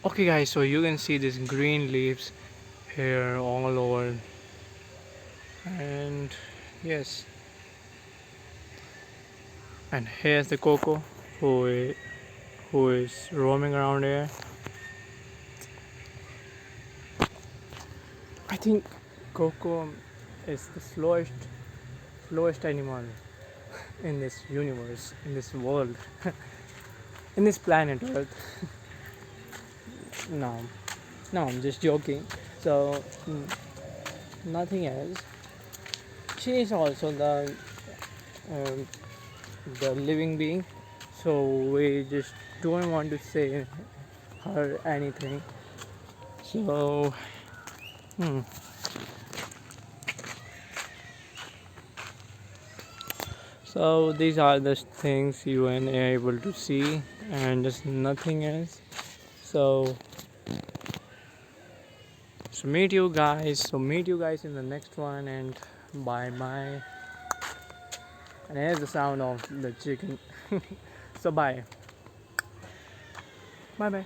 Okay guys, so you can see these green leaves here all over, and yes, and here's the Coco who is roaming around here. I think Coco is the slowest animal in this universe, in this world, in this planet Earth. No, no, I'm just joking. So nothing else. She is also um, the living being, so we just don't want to say her anything. So hmm. So these are the things you are able to see, and just nothing else. So meet you guys in the next one, and bye bye. And here's the sound of the chicken. So bye bye.